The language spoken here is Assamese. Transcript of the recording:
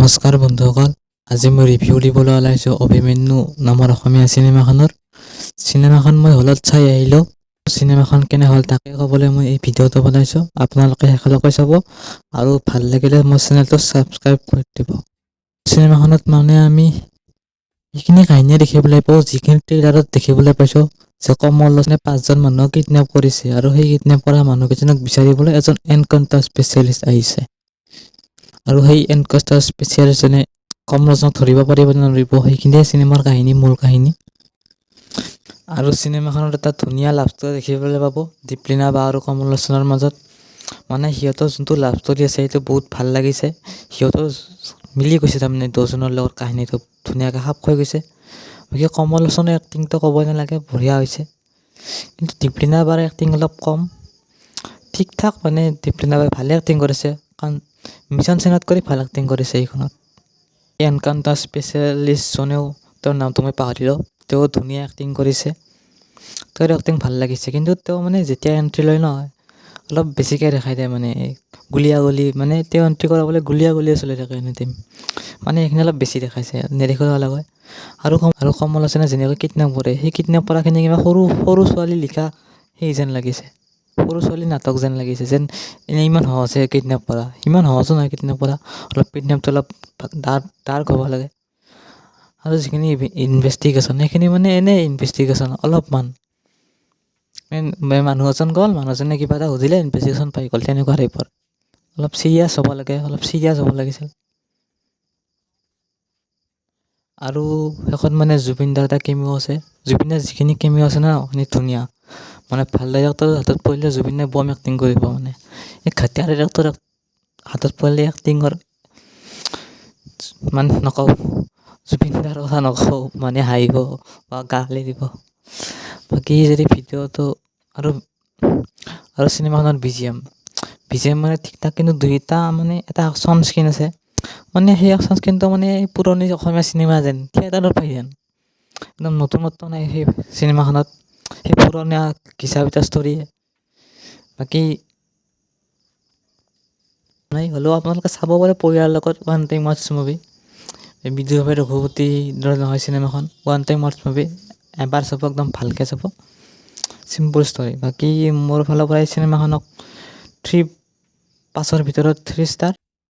নমস্কাৰ বন্ধুসকল, আজি মই ৰিভিউ দিবলৈ ওলাইছোঁ অভিমন্যু নামৰ অসমীয়া চিনেমাখনৰ। চিনেমাখন মই হলত চাই আহিলোঁ। চিনেমাখন কেনে হ'ল তাকে ক'বলৈ মই এই ভিডিঅ'টো বনাইছোঁ। আপোনালোকে শেষলৈকে চাব আৰু ভাল লাগিলে মোৰ চেনেলটো ছাবস্ক্ৰাইব কৰি দিব। চিনেমাখনত মানে আমি সেইখিনি কাহিনীয়ে দেখিবলৈ পাওঁ যিখিনি ট্ৰেইলাৰত দেখিবলৈ পাইছোঁ, যে কমল লোচনে 5জন মানুহক কিডনেপ কৰিছে আৰু সেই কিডনেপ কৰা মানুহকেইজনক বিচাৰিবলৈ এজন এনকাউণ্টাৰ স্পেচিয়েলিষ্ট আহিছে। আৰু সেই এনকাউণ্টাৰ স্পেচিয়েলিষ্টজনে কমলক ধৰিব পাৰিব নে নোৱাৰিব, সেইখিনিয়ে চিনেমাৰ কাহিনী, মূল কাহিনী। আৰু চিনেমাখনত এটা ধুনীয়া লাভ ষ্টৰী দেখিবলৈ পাব দীপলিনা বা আৰু কমল লোচনৰ মাজত। মানে সিহঁতৰ যোনটো লাভ ষ্টৰী আছে সেইটো বহুত ভাল লাগিছে। সিহঁতৰ মিলি গৈছে, তাৰমানে দুজনৰ লগত কাহিনীটো ধুনীয়াকৈ খাপ খাই গৈছে। বাকী কমল লোচনৰ এক্টিংটো ক'বই নালাগে, বঢ়িয়া হৈছে। কিন্তু দীপলিনা বাৰ এক্টিং অলপ কম, ঠিক ঠাক। মানে দীপলিনা বাই ভালে এক্টিং কৰিছে, কাৰণ মিছন চেইনত কৰি ভাল এক্টিং কৰিছে এইখনত। এনকাউণ্টাৰ স্পেচিয়েলিষ্টজনেও, তেওঁৰ নামটো মই পাহৰিলোঁ, তেওঁ ধুনীয়া এক্টিং কৰিছে। তেওঁৰ এক্টিং ভাল লাগিছে, কিন্তু তেওঁ মানে যেতিয়া এণ্ট্ৰি লয় নহয়, অলপ বেছিকৈ দেখাই দিয়ে। মানে গুলিয়াগুলি, মানে তেওঁ এণ্ট্ৰি কৰা বোলে গুলিয়াগুলিয়ে চলি থাকে এনিটাইম, মানে এইখিনি অলপ বেছি দেখাইছে, নেদেখিব নালাগে। আৰু কমল লোচনে যেনেকৈ কিডনেপ কৰে, সেই কিডনেপ কৰাখিনি কিবা সৰু সৰু ছোৱালী লিখা সেই যেন লাগিছে, সৰু ছোৱালী নাটক যেন লাগিছে। যেন এনেই ইমান সহজে কিডনেপ কৰা, ইমান সহজো নহয় কিডনেপ কৰা, অলপ কিডনেপটো অলপ ডাৰ্ক হ'ব লাগে। আৰু যিখিনি ইনভেষ্টিগেশ্যন, সেইখিনি মানে এনেই ইনভেষ্টিগেশ্যন অলপমান, মানুহ এজন গ'ল, মানুহজনে কিবা এটা সুধিলে, ইনভেষ্টিগেশ্যন পাই গ'ল, তেনেকুৱা টাইপৰ। অলপ চিৰিয়াছ হ'ব লাগে, অলপ চিৰিয়াছ হ'ব লাগিছিল। আৰু শেষত মানে জুবিনদাৰ এটা কেমিঅ' আছে। জুবিনৰ যিখিনি কেমিঅ' আছে ন, সেইখিনি ধুনীয়া। মানে ভাল ডাইৰেক্টৰৰ হাতত পৰিলে জুবিনে বম এক্টিং কৰিব। মানে এই ঘাটিয়া ডাইৰেক্টৰৰ হাতত পৰিলে এক্টিঙৰ মানে নকওঁ, জুবিনদাৰ কথা নকওঁ, মানে হাঁহিব বা গালি দিব। বাকী যদি ভিডিঅ'টো আৰু চিনেমাখনত BGM মানে ঠিক ঠাক, কিন্তু দুইটা মানে এটা একশ্যন স্কিন আছে। মানে সেই একশ্যন স্কিনটো মানে পুৰণি অসমীয়া চিনেমা যেন, থিয়েটাৰৰ পাই যেন, একদম নতুনত্ব নাই সেই চিনেমাখনত, সেই পুৰণীয়া ঘিচা পিটা ষ্টৰী। বাকী নাই হ'লেও আপোনালোকে চাব পাৰে পৰিয়ালৰ লগত, ওৱান টাইম ৱাটচ মুভি। বিজয় ৰঘুপতিৰ দৰে নহয় চিনেমাখন, ওৱান টাইম ৱাটচ মুভি, এবাৰ চাব, একদম ভালকৈ চাব, চিম্পুল ষ্টৰী। বাকী মোৰ ফালৰ পৰা এই চিনেমাখনক 5ৰ ভিতৰত 3 ষ্টাৰ।